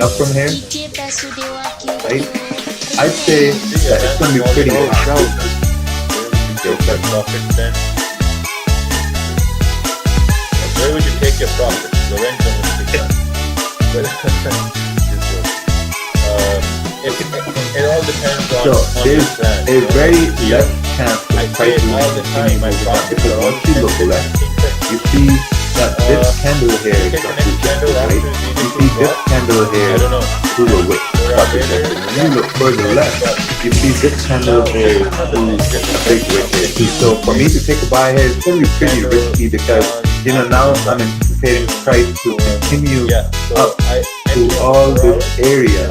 up from here, right? I'd say that it's going to be pretty hard. Take that profit then. Where would you take your profit? Lorenzo would take that. It all depends on there's your plan. a very less chance I of say price it all the time, my profit because once you look left, you see that this candle here is not too right? You see this candle here through a wick. When you look further left, you see this candle here through a big wick here. So for me to take a buy here, it's going to be pretty risky because, you know, now I'm anticipating the price to continue up to all this area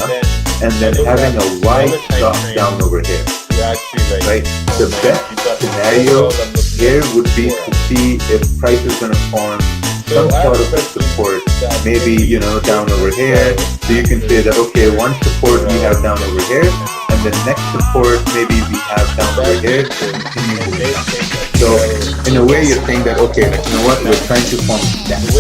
and then having a wide stop down over here. Right? The best scenario here would be to see if price is going to form some sort of support, maybe, you know, down over here. So you can say that, okay, one support we have down over here, and the next support maybe we have down over here to continue moving up. So in a way you're saying that, okay, you know what, we're trying to form steps.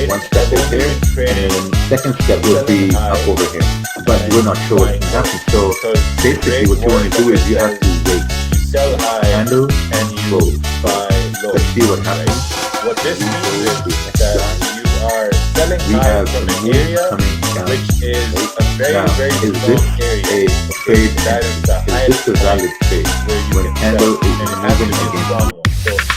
One step is here, and then the second step would be up over here. But we're not sure what's going to happen. So basically what you want to do is you have to wait. Handle and close. Let's see what happens. What this means is that you are selling high from an area which is a very strong area. Is this a valid trade when candle is moving against?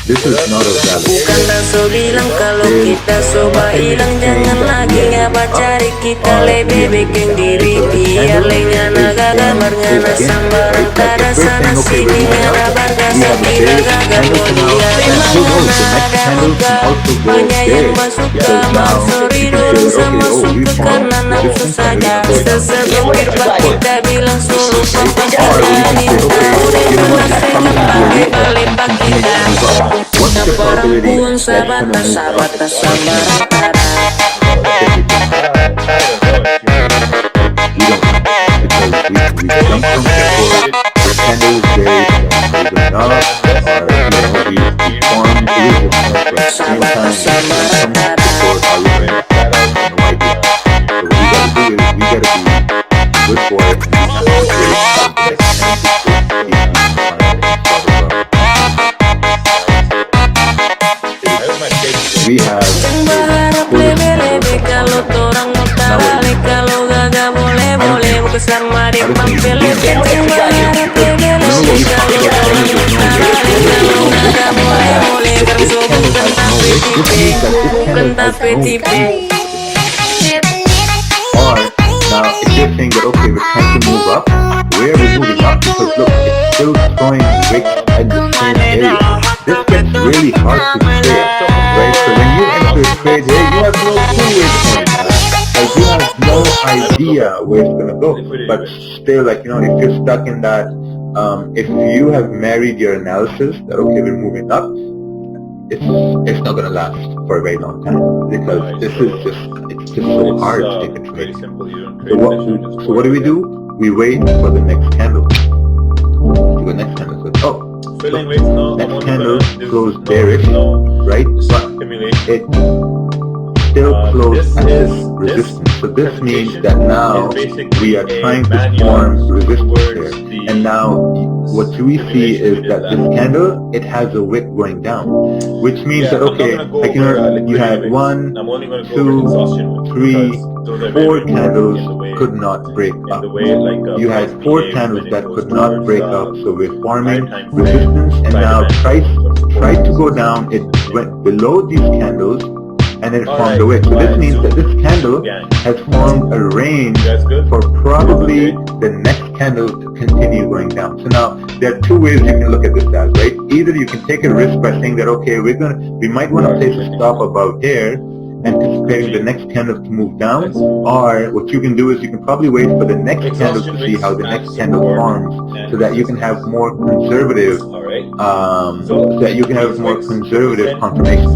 This is not a valid trade. Bukan so bilang kalau kita coba hilang, jangan lagi ngapa cari kita lebih bikin diri biar lengah naga gambar ngana sambaran tada sana sini ngana bangga sabila gagal mulia memang ada bukan banyak yang masuk ke sorry dulu sama suka karena nafsu saja sesebut pak kita bilang suruh papa jalani udah merasakan pakai balik pak kita perempuan sabatas sambaran tada. We have lebe kalau torang mau balik kalau gagal boleh kesan mari mampir lebe berharap lebe kalau torang mau balik kalau gagal boleh kerso bukan tapi tipe. Or now if you're saying that okay, we're trying to move up, where are we moving up? Because look, it's still throwing wick at the same area. This gets really hard to trade, right? So when you enter a trade here, you have no clue where it's going. Like you have no idea where it's gonna go. But still, like, you know, if you're stuck in that, if you have married your analysis that okay, we're moving up, it's not gonna last for a very long time because this is just so hard to take a trade. So what do? We wait for the next candle. See what next candle says. Oh. Next candle closed bearish, right? But it still closed at this resistance. So this means that now we are trying to form resistance here. And now what we see is that this candle, it has a wick going down, which means that okay, like you had 1, 2, 3, 4 candles could not break up. You had 4 candles that could not break up, so we're forming resistance, and now price tried to go down, it went below these candles, and it formed a wick. So this means that this candle has formed a range for probably the next candle to continue going down. So now there are 2 ways you can look at this as, right? Either you can take a risk by saying that okay, we might want to place a stop above here, anticipating the next candle to move down, or what you can do is you can probably wait for the next candle to see how the next candle forms, so that you can have more conservative confirmation.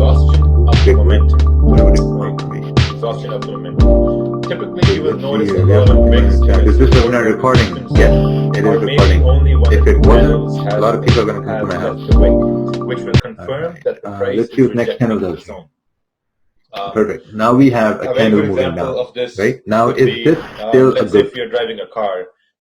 Exhaustion of momentum. Typically, you will notice a lot of wicks. Is this webinar recording? Yes, it is recording. If it wasn't, a lot of people are going to come to my house. Which will confirm that the price let's see what next candle does. Perfect. Now we have a A very candle good moving example down. of this Right? Now would is be, this still a let's say good if you're driving a car